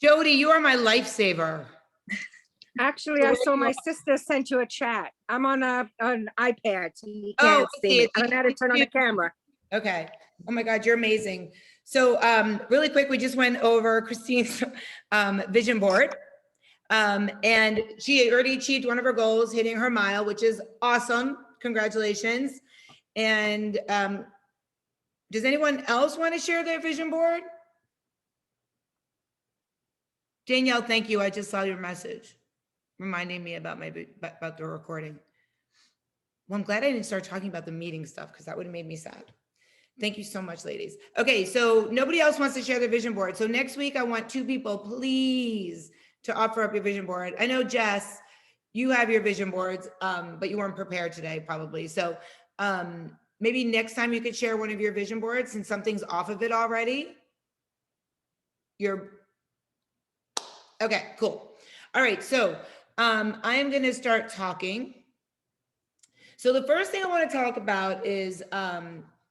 Jody, you are my lifesaver. Actually, I saw my sister sent you a chat. I'm on an iPad, so you can't see it. I don't know how to turn on the camera. Okay. Oh my God, you're amazing. So really quick, we just went over Christine's vision board. And she already achieved one of her goals, hitting her mile, which is awesome. Congratulations. And does anyone else want to share their vision board? Danielle, thank you. I just saw your message reminding me about the recording. Well, I'm glad I didn't start talking about the meeting stuff because that would have made me sad. Thank you so much, ladies. Okay, so nobody else wants to share their vision board. So next week, I want 2 people, please, to offer up your vision board. I know, Jess, you have your vision boards, but you weren't prepared today, probably. So maybe next time you could share one of your vision boards since something's off of it already. Okay, cool. All right, so I am going to start talking. So the first thing I want to talk about is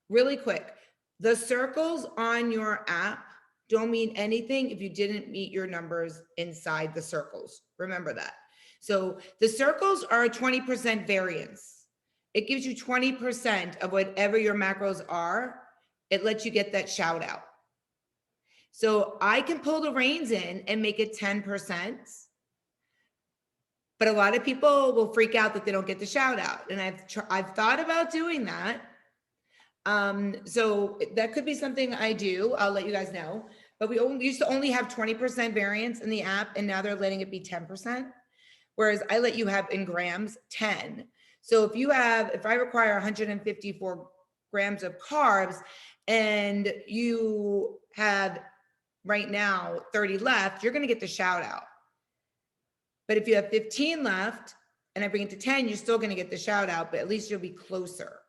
really quick. The circles on your app don't mean anything if you didn't meet your numbers inside the circles. Remember that. So the circles are a 20% variance. It gives you 20% of whatever your macros are. It lets you get that shout out. So I can pull the reins in and make it 10%. But a lot of people will freak out that they don't get the shout out. And I've thought about doing that. So that could be something I do. I'll let you guys know. But we used to only have 20% variance in the app, and now they're letting it be 10%. Whereas I let you have in grams 10. So if I require 154 grams of carbs and you have right now 30 left, you're going to get the shout out. But if you have 15 left and I bring it to 10, you're still going to get the shout out, but at least you'll be closer.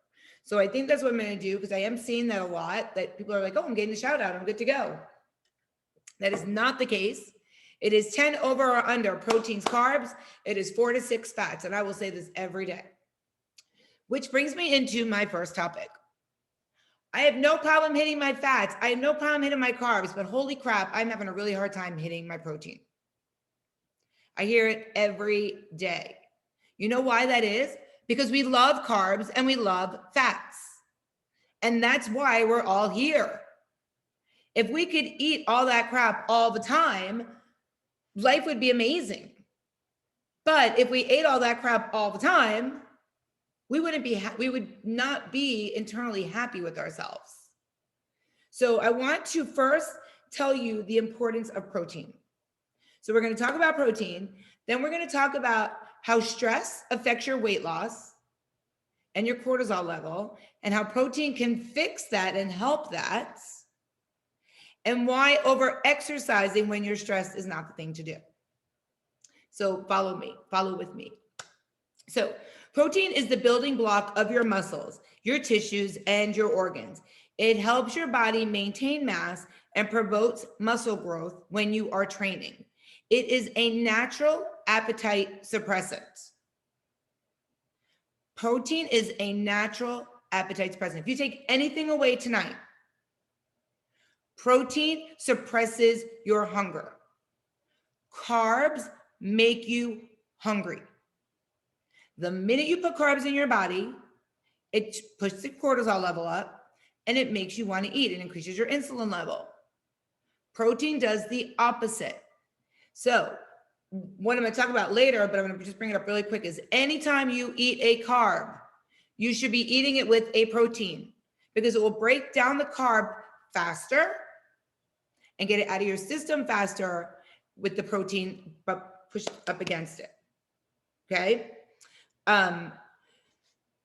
So I think that's what I'm going to do, because I am seeing that a lot, that people are like, oh, I'm getting the shout out, I'm good to go. That is not the case. It is 10 over or under proteins, carbs. It is 4 to 6 fats. And I will say this every day. Which brings me into my first topic. I have no problem hitting my fats. I have no problem hitting my carbs, but holy crap, I'm having a really hard time hitting my protein. I hear it every day. You know why that is? Because we love carbs and we love fats. And that's why we're all here. If we could eat all that crap all the time, life would be amazing. But if we ate all that crap all the time, we would not be internally happy with ourselves. So I want to first tell you the importance of protein. So we're going to talk about protein. Then we're going to talk about how stress affects your weight loss and your cortisol level, and how protein can fix that and help that, and why over-exercising when you're stressed is not the thing to do. So follow with me. So protein is the building block of your muscles, your tissues, and your organs. It helps your body maintain mass and promotes muscle growth when you are training. It is a natural appetite suppressant. Protein is a natural appetite suppressant. If you take anything away tonight, protein suppresses your hunger. Carbs make you hungry. The minute you put carbs in your body, it pushes the cortisol level up and it makes you want to eat. It increases your insulin level. Protein does the opposite. So what I'm going to talk about later, but I'm going to just bring it up really quick, is anytime you eat a carb, you should be eating it with a protein, because it will break down the carb faster and get it out of your system faster with the protein, but push up against it. Okay.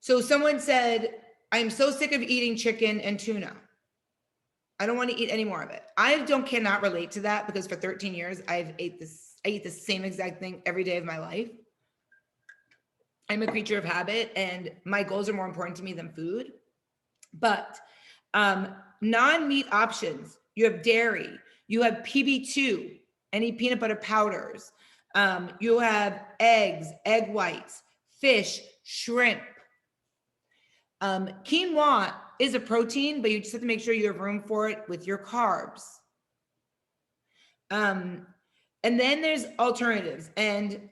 So someone said, I'm so sick of eating chicken and tuna. I don't want to eat any more of it. I cannot relate to that, because for 13 years, I eat the same exact thing every day of my life. I'm a creature of habit, and my goals are more important to me than food. But non-meat options, you have dairy, you have PB2, any peanut butter powders, you have eggs, egg whites, fish, shrimp, Quinoa is a protein, but you just have to make sure you have room for it with your carbs. And then there's alternatives. And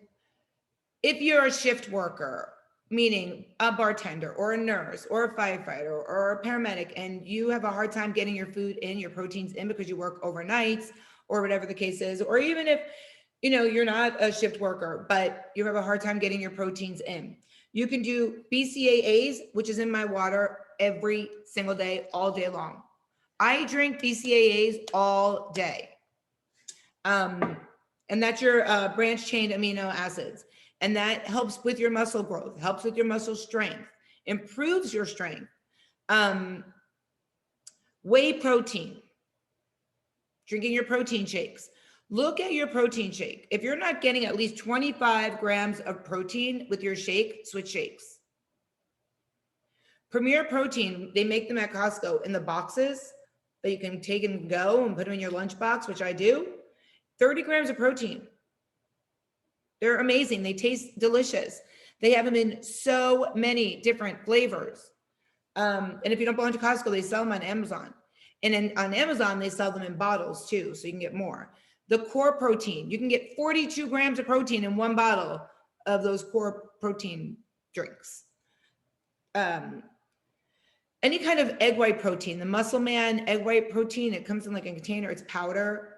if you're a shift worker, meaning a bartender or a nurse or a firefighter or a paramedic, and you have a hard time getting your food in, your proteins in because you work overnights or whatever the case is, or even if, you know, you're not a shift worker, but you have a hard time getting your proteins in, you can do BCAAs, which is in my water every single day, all day long. I drink BCAAs all day. And that's your branch chain amino acids. And that helps with your muscle growth, helps with your muscle strength, improves your strength. Whey protein, drinking your protein shakes. Look at your protein shake. If you're not getting at least 25 grams of protein with your shake, switch shakes. Premier Protein, they make them at Costco in the boxes that you can take and go and put them in your lunchbox, which I do. 30 grams of protein. They're amazing. They taste delicious. They have them in so many different flavors. And if you don't belong to Costco, they sell them on Amazon. And on Amazon, they sell them in bottles too, so you can get more. The core protein, you can get 42 grams of protein in one bottle of those core protein drinks. Any kind of egg white protein, the Muscle Man egg white protein, it comes in like a container, it's powder.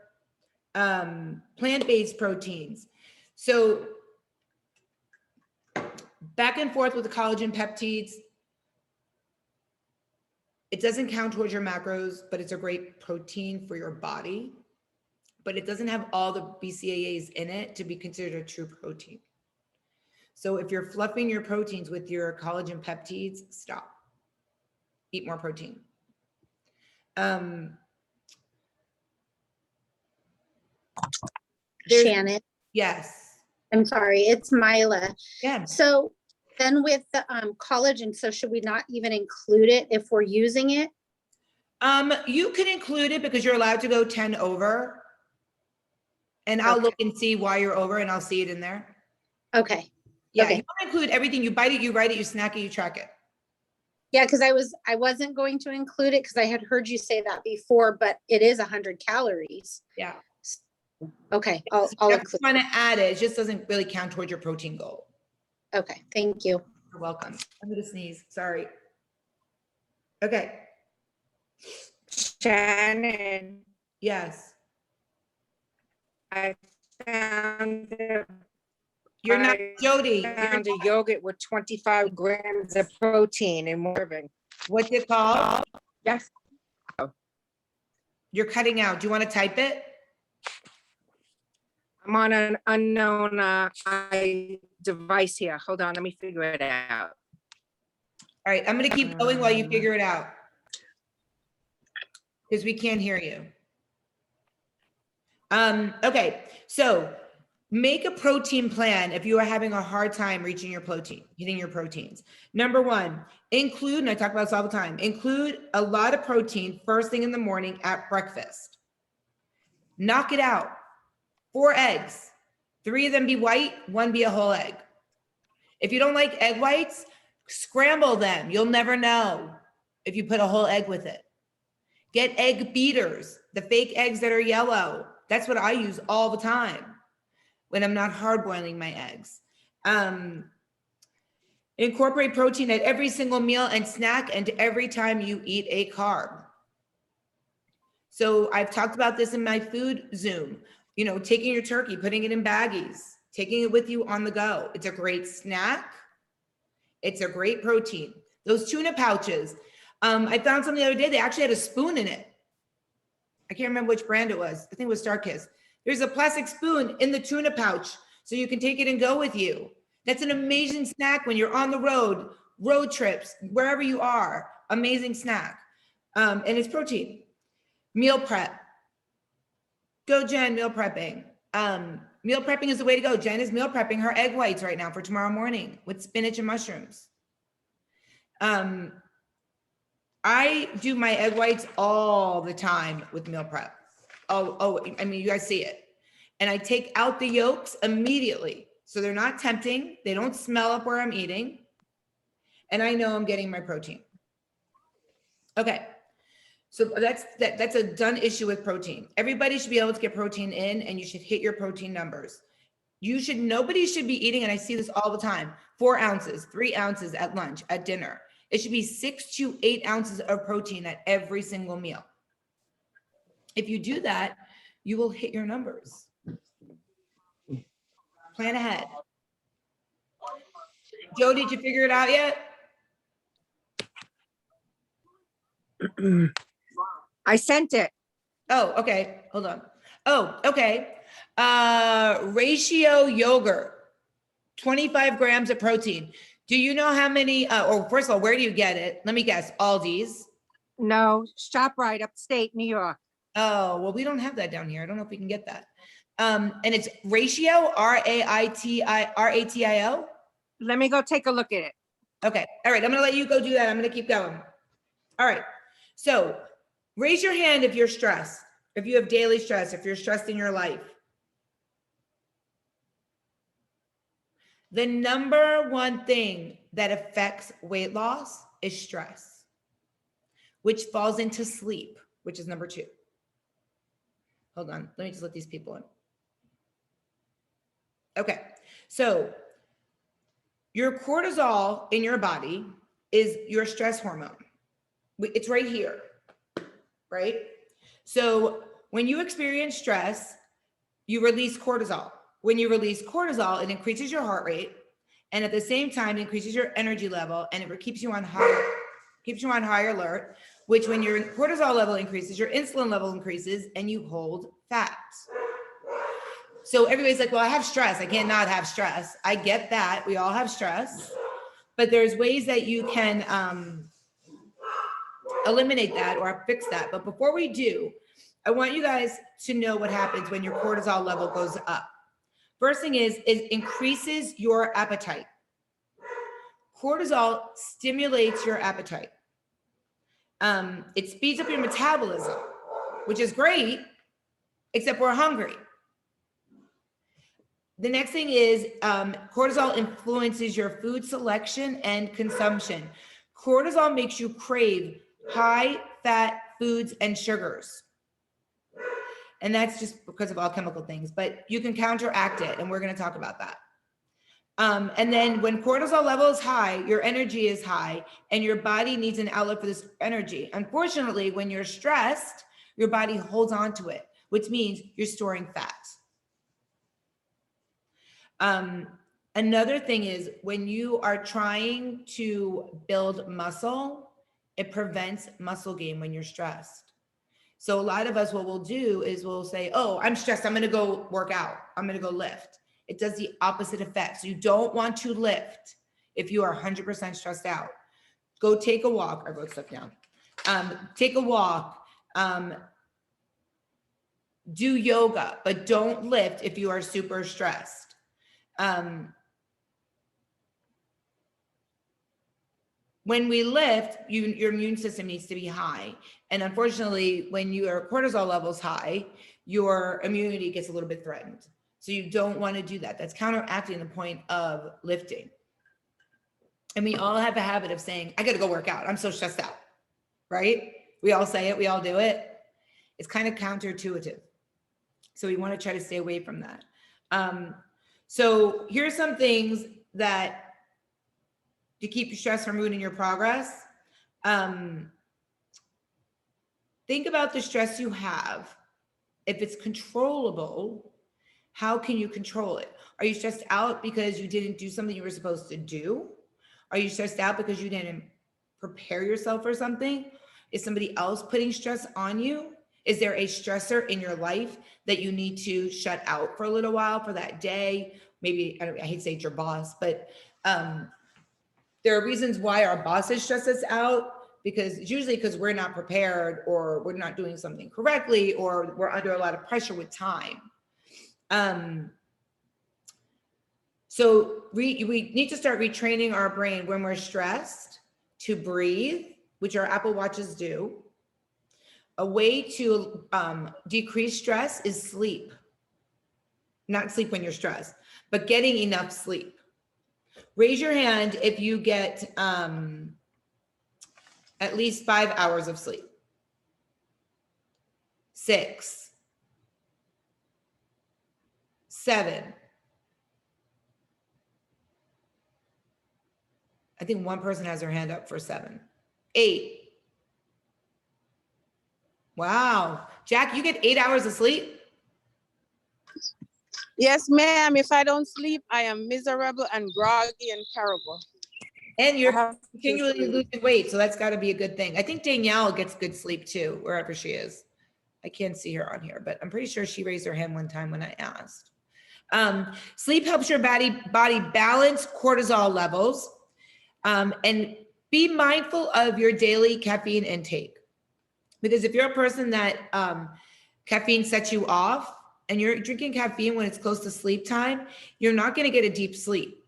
Plant-based proteins. So back and forth with the collagen peptides. It doesn't count towards your macros, but it's a great protein for your body. But it doesn't have all the BCAAs in it to be considered a true protein. So if you're fluffing your proteins with your collagen peptides, stop. Eat more protein. Shannon. Yes. I'm sorry, it's Mila. Yeah. So then with the collagen, so should we not even include it if we're using it? You can include it because you're allowed to go 10 over. And I'll look and see why you're over and I'll see it in there. Okay. Yeah, Okay. you want to include everything. You bite it, you write it, you snack it, you track it. Yeah, because I wasn't going to include it because I had heard you say that before, but it is 100 calories. Yeah. Okay, I'll include. Want to add it. It just doesn't really count towards your protein goal. Okay, thank you. You're welcome. I'm gonna sneeze. Sorry. Okay. Shannon, Yes. I found You're not Jody. found a yogurt with 25 grams of protein in Irving. What's it called? Yes. You're cutting out. Do you want to type it? I'm on an unknown device here. Hold on, let me figure it out. All right, I'm gonna keep going while you figure it out. Because we can't hear you. Okay, so make a protein plan if you are having a hard time reaching your protein, hitting your proteins. Number one, include, and I talk about this all the time, include a lot of protein first thing in the morning at breakfast. Knock it out. 4 eggs. 3 of them be white, 1 be a whole egg. If you don't like egg whites, scramble them. You'll never know if you put a whole egg with it. Get egg beaters, the fake eggs that are yellow. That's what I use all the time when I'm not hard boiling my eggs. Incorporate protein at every single meal and snack and every time you eat a carb. So I've talked about this in my food Zoom, you know, taking your turkey, putting it in baggies, taking it with you on the go. It's a great snack. It's a great protein. Those tuna pouches, I found some the other day, they actually had a spoon in it. I can't remember which brand it was. I think it was Starkist. There's a plastic spoon in the tuna pouch so you can take it and go with you. That's an amazing snack when you're on the road trips, wherever you are, amazing snack. And it's protein. Meal prep. Go Jen, meal prepping. Meal prepping is the way to go. Jen is meal prepping her egg whites right now for tomorrow morning with spinach and mushrooms. I do my egg whites all the time with meal prep. I mean, you guys see it. And I take out the yolks immediately. So they're not tempting. They don't smell up where I'm eating. and I know I'm getting my protein. Okay. So that's a done issue with protein. Everybody should be able to get protein in, and you should hit your protein numbers. Nobody should be eating, and I see this all the time, 4 ounces, 3 ounces at lunch, at dinner. It should be 6 to 8 ounces of protein at every single meal. If you do that, you will hit your numbers. Plan ahead. Joe, did you figure it out yet? I sent it. Oh, okay. Hold on. Oh, okay. Ratio yogurt, 25 grams of protein. Do you know how many, or first of all, where do you get it? Let me guess, Aldi's. No, ShopRite, upstate New York. Oh, well, we don't have that down here. I don't know if we can get that. And it's ratio, RATIO. Let me go take a look at it. Okay. All right. I'm going to let you go do that. I'm going to keep going. All right. So raise your hand if you're stressed, if you have daily stress, if you're stressed in your life. The number one thing that affects weight loss is stress, which falls into sleep, which is number 2. Hold on. Let me just let these people in. Okay. So your cortisol in your body is your stress hormone. It's right here, right? So when you experience stress, you release cortisol. When you release cortisol, it increases your heart rate, and at the same time, it increases your energy level, and it keeps you on high alert, which when your cortisol level increases, your insulin level increases, and you hold fat. So everybody's like, well, I have stress. I can't not have stress. I get that. We all have stress, but there's ways that you can eliminate that or fix that. But before we do, I want you guys to know what happens when your cortisol level goes up. First thing is it increases your appetite. Cortisol stimulates your appetite. It speeds up your metabolism, which is great, except we're hungry. The next thing is cortisol influences your food selection and consumption. Cortisol makes you crave high fat foods and sugars. And that's just because of all chemical things, but you can counteract it. And we're going to talk about that. And then when cortisol level is high, your energy is high and your body needs an outlet for this energy. Unfortunately, when you're stressed, your body holds on to it, which means you're storing fat. Another thing is when you are trying to build muscle, it prevents muscle gain when you're stressed. So a lot of us, what we'll do is we'll say, oh, I'm stressed. I'm going to go work out. I'm going to go lift. It does the opposite effect. So you don't want to lift if you are 100% stressed out. Go take a walk. I wrote stuff down. Take a walk. Do yoga, but don't lift if you are super stressed. When we lift, your immune system needs to be high. And unfortunately, when your cortisol level's high, your immunity gets a little bit threatened. So you don't want to do that. That's counteracting the point of lifting. And we all have a habit of saying, I got to go work out. I'm so stressed out, right? We all say it. We all do it. It's kind of counterintuitive. So we want to try to stay away from that. So here's some things that to keep your stress from ruining your progress. Think about the stress you have. If it's controllable, how can you control it? Are you stressed out because you didn't do something you were supposed to do? Are you stressed out because you didn't prepare yourself for something? Is somebody else putting stress on you? Is there a stressor in your life that you need to shut out for a little while for that day? Maybe, I hate to say it's your boss, but there are reasons why our bosses stress us out, because it's usually because we're not prepared or we're not doing something correctly or we're under a lot of pressure with time. So we need to start retraining our brain when we're stressed to breathe, which our Apple Watches do. A way to decrease stress is sleep. Not sleep when you're stressed, but getting enough sleep. Raise your hand if you get at least 5 hours of sleep. 6, 7. I think one person has their hand up for 7. 8. Wow. Jack, you get 8 hours of sleep? Yes, ma'am. If I don't sleep, I am miserable and groggy and terrible. And you're continually losing weight, so that's got to be a good thing. I think Danielle gets good sleep too, wherever she is. I can't see her on here, but I'm pretty sure she raised her hand one time when I asked. Sleep helps your body balance cortisol levels, and be mindful of your daily caffeine intake. Because if you're a person that caffeine sets you off and you're drinking caffeine when it's close to sleep time, you're not going to get a deep sleep.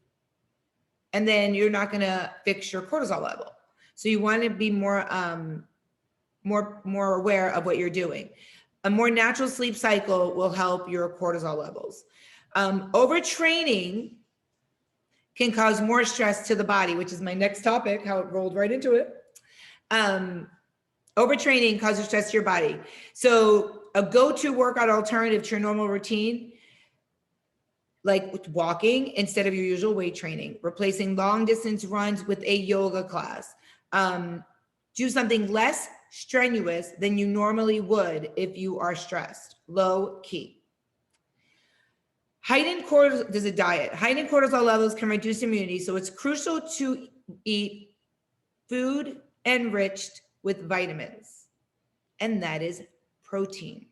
And then you're not going to fix your cortisol level. So you want to be more aware of what you're doing. A more natural sleep cycle will help your cortisol levels. Overtraining can cause more stress to the body, which is my next topic, how it rolled right into it. Overtraining causes stress to your body. So a go-to workout alternative to your normal routine, like walking instead of your usual weight training, replacing long distance runs with a yoga class. Do something less strenuous than you normally would if you are stressed. Low key. Heightened cortisol, there's a diet. Heightened cortisol levels can reduce immunity, so it's crucial to eat food enriched with vitamins, and that is protein.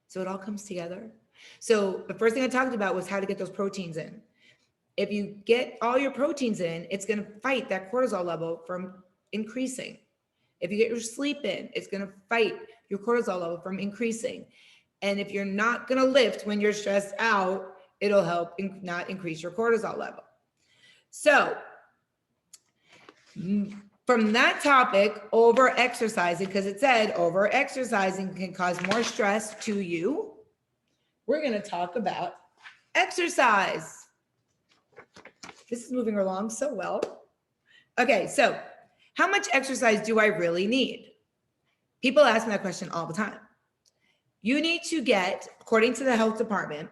So it all comes together. So the first thing I talked about was how to get those proteins in. If you get all your proteins in, it's going to fight that cortisol level from increasing. If you get your sleep in, it's going to fight your cortisol level from increasing. And if you're not going to lift when you're stressed out, it'll help not increase your cortisol level. So from that topic, over-exercising, because it said over-exercising can cause more stress to you, we're going to talk about exercise. This is moving along so well. Okay, so how much exercise do I really need? People ask me that question all the time. You need to get, according to the health department,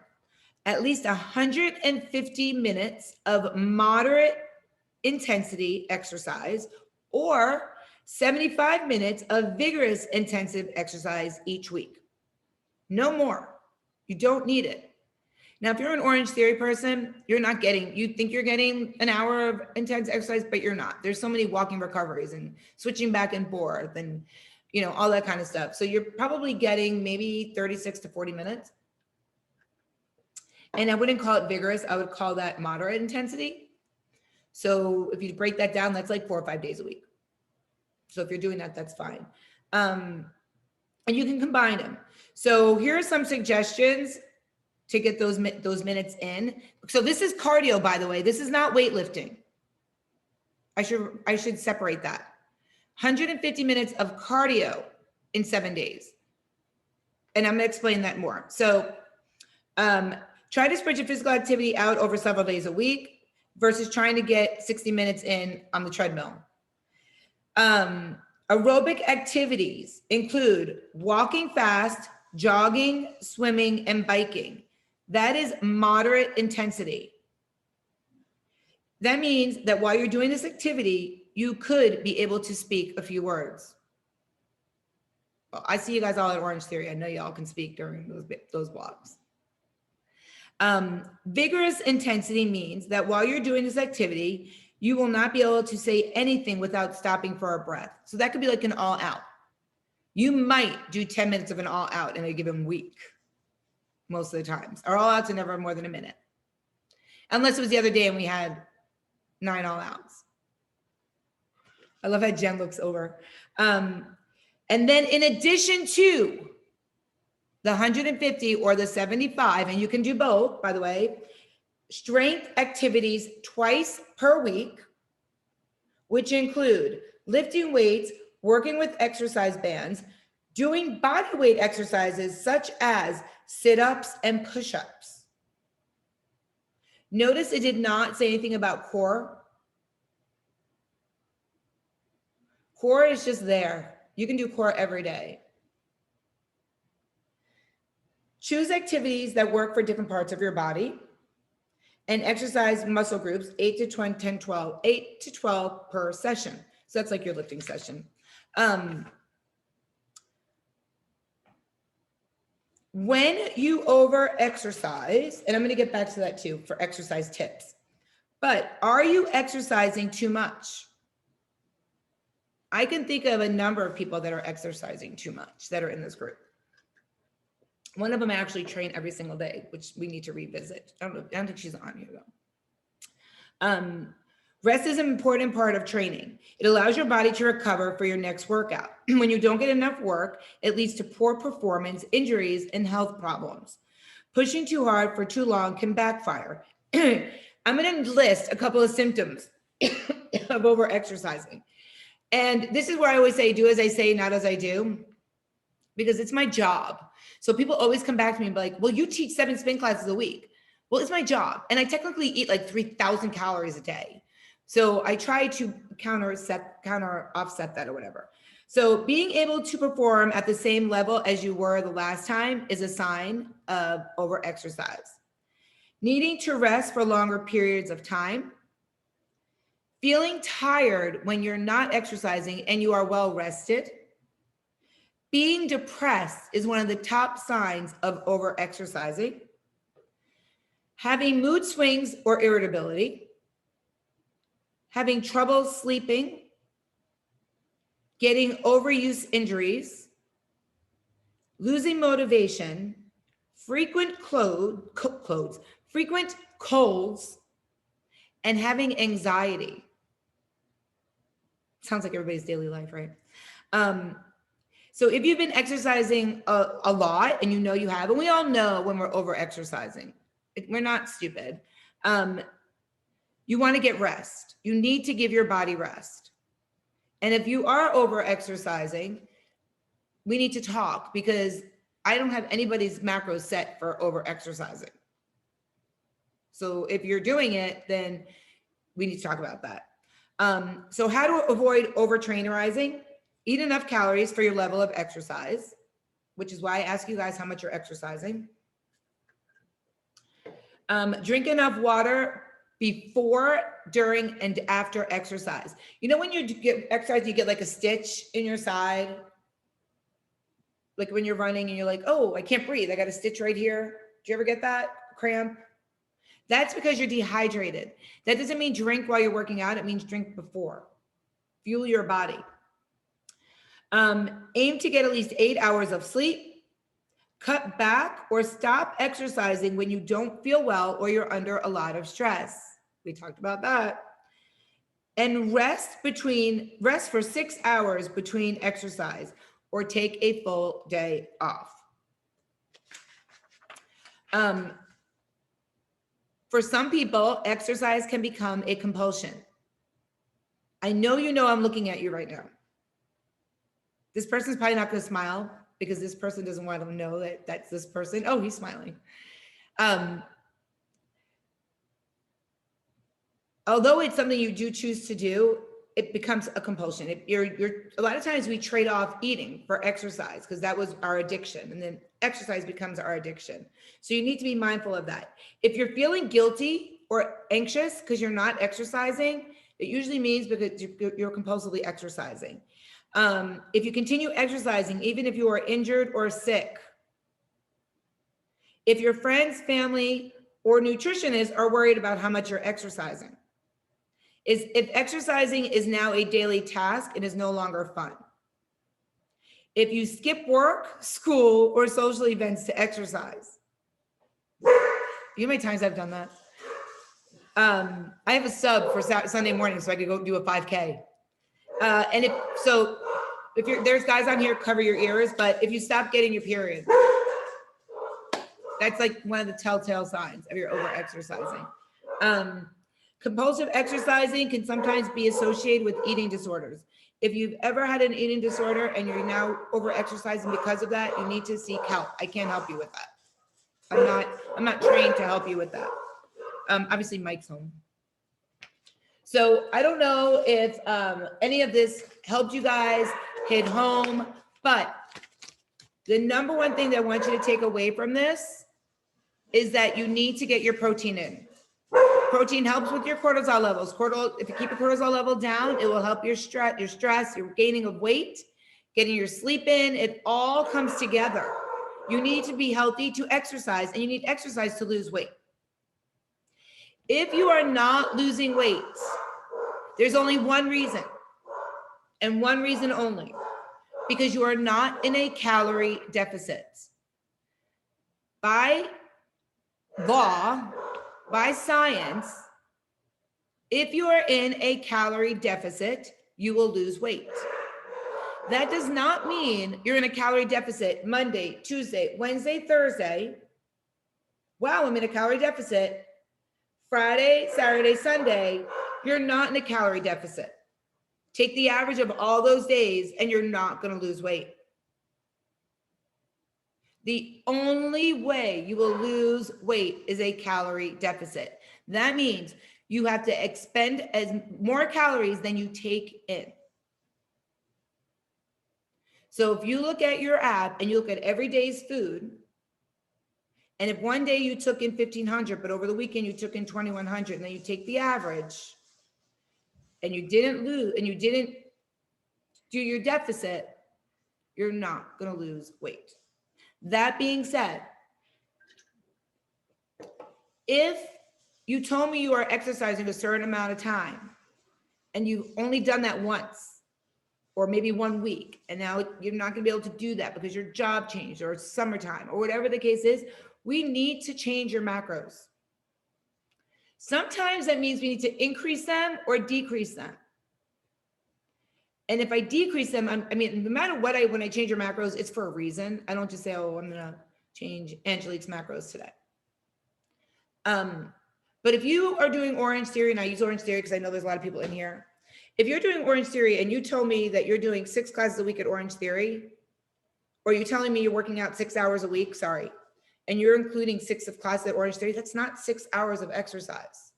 at least 150 minutes of moderate intensity exercise or 75 minutes of vigorous intensive exercise each week. No more. You don't need it. Now, if you're an Orange Theory person, you think you're getting an hour of intense exercise, but you're not. There's so many walking recoveries and switching back and forth and, all that kind of stuff. So you're probably getting maybe 36 to 40 minutes. And I wouldn't call it vigorous. I would call that moderate intensity. So if you break that down, that's like 4 or 5 days a week. So if you're doing that, that's fine. And you can combine them. So here are some suggestions to get those minutes in. So this is cardio, by the way. This is not weightlifting. I should separate that. 150 minutes of cardio in 7 days. And I'm gonna explain that more. So try to spread your physical activity out over several days a week versus trying to get 60 minutes in on the treadmill. Aerobic activities include walking fast, jogging, swimming, and biking. That is moderate intensity. That means that while you're doing this activity, you could be able to speak a few words. Well, I see you guys all at Orange Theory. I know y'all can speak during those blocks. Vigorous intensity means that while you're doing this activity, you will not be able to say anything without stopping for a breath. So that could be like an all out. You might do 10 minutes of an all out in a given week, most of the times. Our all outs are never more than a minute. Unless it was the other day and we had 9 all outs. I love how Jen looks over. And then in addition to the 150 or the 75, and you can do both, by the way, strength activities twice per week, which include lifting weights, working with exercise bands, doing body weight exercises such as sit-ups and push-ups. Notice it did not say anything about core. Core is just there. You can do core every day. Choose activities that work for different parts of your body and exercise muscle groups 8 to 20, 10, 12, 8 to 12 per session. So that's like your lifting session. When you over exercise, and I'm going to get back to that too for exercise tips, but are you exercising too much? I can think of a number of people that are exercising too much that are in this group. One of them actually train every single day, which we need to revisit. I don't think she's on here though. Rest is an important part of training. It allows your body to recover for your next workout. When you don't get enough work, it leads to poor performance, injuries, and health problems. Pushing too hard for too long can backfire. I'm going to list a couple of symptoms of over-exercising. And this is where I always say, do as I say, not as I do, because it's my job. So people always come back to me and be like, well, you teach 7 spin classes a week. Well, it's my job. And I technically eat like 3,000 calories a day. So I try to counter offset that or whatever. So being able to perform at the same level as you were the last time is a sign of over-exercise. Needing to rest for longer periods of time. Feeling tired when you're not exercising and you are well rested. Being depressed is one of the top signs of over-exercising. Having mood swings or irritability. Having trouble sleeping. Getting overuse injuries. Losing motivation. Frequent colds, and having anxiety. Sounds like everybody's daily life, right? So if you've been exercising a lot and you know you have, and we all know when we're over exercising, we're not stupid. You want to get rest. You need to give your body rest. And if you are over exercising, we need to talk because I don't have anybody's macros set for over exercising. So if you're doing it, then we need to talk about that. So how to avoid overtrainerizing? Eat enough calories for your level of exercise, which is why I ask you guys how much you're exercising. Drink enough water before, during, and after exercise. You know when you get exercise, you get like a stitch in your side? Like when you're running and you're like, oh, I can't breathe. I got a stitch right here. Do you ever get that cramp? That's because you're dehydrated. That doesn't mean drink while you're working out. It means drink before. Fuel your body. Aim to get at least 8 hours of sleep. Cut back or stop exercising when you don't feel well or you're under a lot of stress. We talked about that. And rest for 6 hours between exercise or take a full day off. For some people, exercise can become a compulsion. I know you know I'm looking at you right now. This person's probably not going to smile because this person doesn't want to know that that's this person. Oh, he's smiling. Although it's something you do choose to do, it becomes a compulsion. A lot of times we trade off eating for exercise because that was our addiction, and then exercise becomes our addiction. So you need to be mindful of that. If you're feeling guilty or anxious because you're not exercising, it usually means because you're compulsively exercising. If you continue exercising, even if you are injured or sick, if your friends, family, or nutritionists are worried about how much you're exercising, if exercising is now a daily task, it is no longer fun. If you skip work, school, or social events to exercise. You know how many times I've done that? I have a sub for Sunday morning so I could go do a 5K. And if there's guys on here, cover your ears, but if you stop getting your period, that's like one of the telltale signs of your over-exercising. Compulsive exercising can sometimes be associated with eating disorders. If you've ever had an eating disorder and you're now over-exercising because of that, you need to seek help. I can't help you with that. I'm not trained to help you with that. Obviously Mike's home. So I don't know if any of this helped you guys hit home, but the number one thing that I want you to take away from this is that you need to get your protein in. Protein helps with your cortisol levels. If you keep your cortisol level down, it will help your stress, your gaining of weight, getting your sleep in. It all comes together. You need to be healthy to exercise, and you need exercise to lose weight. If you are not losing weight, there's only one reason, and one reason only, because you are not in a calorie deficit. By law, by science, if you are in a calorie deficit, you will lose weight. That does not mean you're in a calorie deficit Monday, Tuesday, Wednesday, Thursday. Wow, I'm in a calorie deficit. Friday, Saturday, Sunday, you're not in a calorie deficit. Take the average of all those days and you're not going to lose weight. The only way you will lose weight is a calorie deficit. That means you have to expend more calories than you take in. So if you look at your app and you look at every day's food, and if one day you took in 1,500, but over the weekend you took in 2,100, and then you take the average, and you didn't lose, and you didn't do your deficit, you're not going to lose weight. That being said, if you told me you are exercising a certain amount of time, and you've only done that once, or maybe 1 week, and now you're not going to be able to do that because your job changed or it's summertime or whatever the case is, we need to change your macros. Sometimes that means we need to increase them or decrease them. And if I decrease them, I mean, no matter what, when I change your macros, it's for a reason. I don't just say, oh, I'm going to change Angelique's macros today. But if you are doing Orange Theory, and I use Orange Theory because I know there's a lot of people in here. If you're doing Orange Theory and you told me that you're doing 6 classes a week at Orange Theory, or you're telling me you're working out 6 hours a week, sorry, and you're including 6 of classes at Orange Theory, that's not 6 hours of exercise,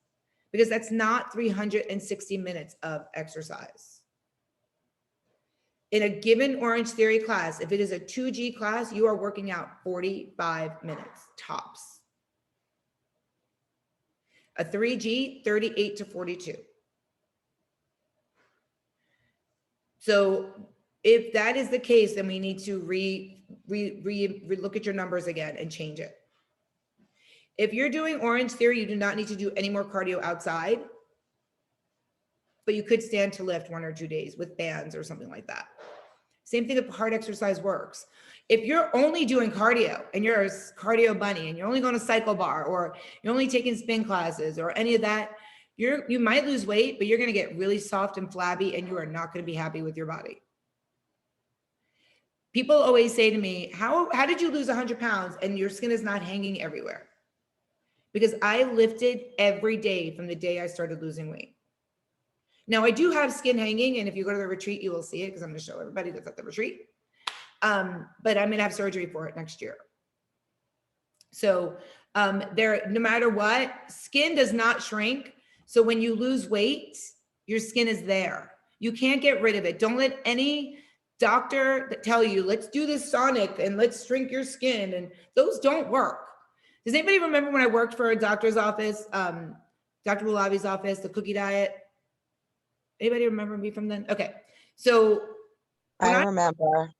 because that's not 360 minutes of exercise. In a given Orange Theory class, if it is a 2G class, you are working out 45 minutes tops. A 3G, 38 to 42. So if that is the case, then we need to look at your numbers again and change it. If you're doing Orange Theory, you do not need to do any more cardio outside, but you could stand to lift 1 or 2 days with bands or something like that. Same thing if hard exercise works. If you're only doing cardio and you're a cardio bunny and you're only going to cycle bar, or you're only taking spin classes or any of that, you might lose weight, but you're going to get really soft and flabby and you are not going to be happy with your body. People always say to me, how did you lose 100 pounds and your skin is not hanging everywhere? Because I lifted every day from the day I started losing weight. Now I do have skin hanging, and if you go to the retreat, you will see it because I'm going to show everybody that's at the retreat. But I'm going to have surgery for it next year. So no matter what, skin does not shrink. So when you lose weight, your skin is there. You can't get rid of it. Don't let any doctor that tell you, let's do this sonic and let's shrink your skin. And those don't work. Does anybody remember when I worked for a doctor's office, Dr. Bulavi's office, the cookie diet? Anybody remember me from then? Okay. So I remember.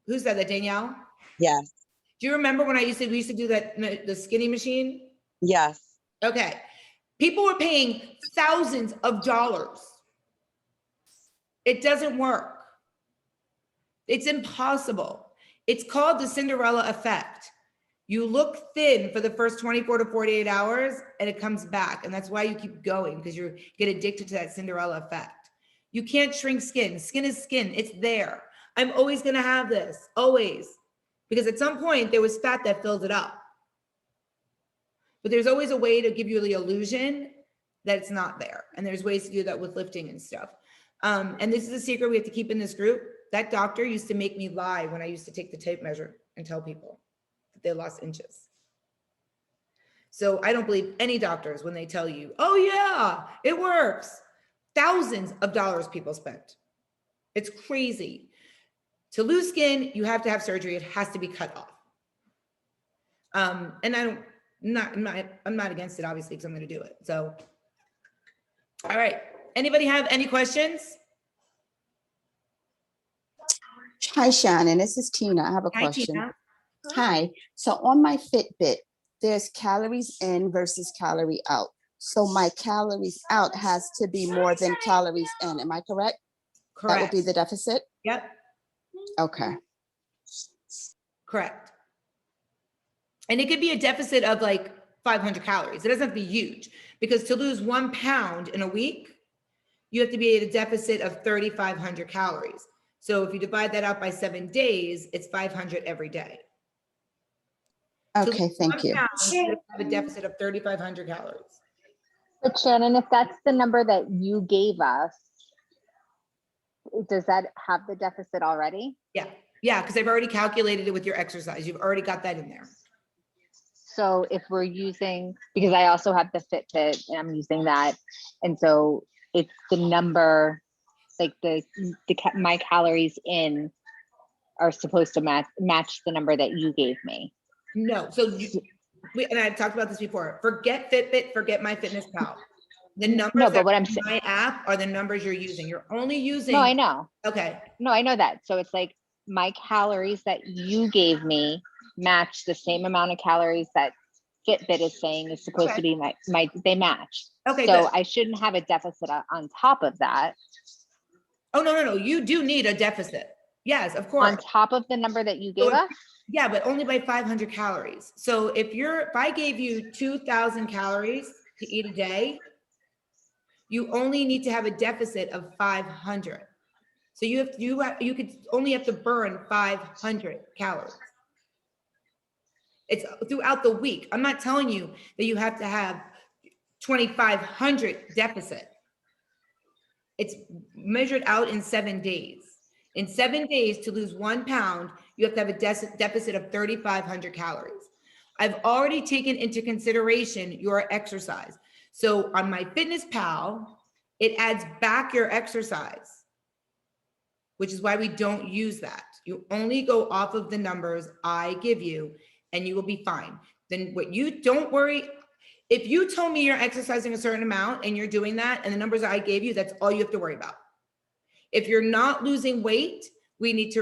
Who said that, Danielle? Yes. Do you remember when we used to do that, the skinny machine? Yes. Okay. People were paying thousands of dollars. It doesn't work. It's impossible. It's called the Cinderella effect. You look thin for the first 24 to 48 hours and it comes back. And that's why you keep going, because you get addicted to that Cinderella effect. You can't shrink skin. Skin is skin. It's there. I'm always going to have this, always. Because at some point there was fat that filled it up. But there's always a way to give you the illusion that it's not there. And there's ways to do that with lifting and stuff. And this is a secret we have to keep in this group. That doctor used to make me lie when I used to take the tape measure and tell people that they lost inches. So I don't believe any doctors when they tell you, oh yeah, it works. Thousands of dollars people spent. It's crazy. To lose skin, you have to have surgery. It has to be cut off. And I'm not against it, obviously, because I'm going to do it. So, all right. Anybody have any questions? Hi, Shannon. This is Tina. I have a Hi, question. Tina. Hi. So on my Fitbit, there's calories in versus calorie out. So my calories out has to be more than calories in. Am I correct? That would Correct. be the deficit? Yep. Okay. Correct. And it could be a deficit of like 500 calories. It doesn't have to be huge, because to lose 1 pound in a week, you have to be at a deficit of 3,500 calories. So if you divide that out by 7 days, it's 500 every day. Okay, thank you. You have a deficit of 3,500 calories. But Shannon, if that's the number that you gave us, does that have the deficit already? Yeah, because I've already calculated it with your exercise. You've already got that in there. So if we're using, because I also have the Fitbit and I'm using that, and so it's the number, like my calories in are supposed to match the number that you gave me. No, so and I've talked about this before. Forget Fitbit, forget MyFitnessPal. The numbers No, but that what are I'm in saying, my app are the numbers you're using. You're only using. no, I know. Okay. No, I know that. So it's like my calories that you gave me match the same amount of calories that Fitbit is saying is supposed to be they match. Okay, so good. I shouldn't have a deficit on top of that. Oh, no. You do need a deficit. Yes, of course. On top of the number that you gave us? Yeah, but only by 500 calories. So if I gave you 2,000 calories to eat a day, you only need to have a deficit of 500. So you could only have to burn 500 calories. It's throughout the week. I'm not telling you that you have to have 2,500 deficit. It's measured out in 7 days. In 7 days, to lose 1 pound, you have to have a deficit of 3,500 calories. I've already taken into consideration your exercise. So on MyFitnessPal, it adds back your exercise, which is why we don't use that. You only go off of the numbers I give you, and you will be fine. Then don't worry. If you told me you're exercising a certain amount and you're doing that, and the numbers I gave you, that's all you have to worry about. If you're not losing weight, we need to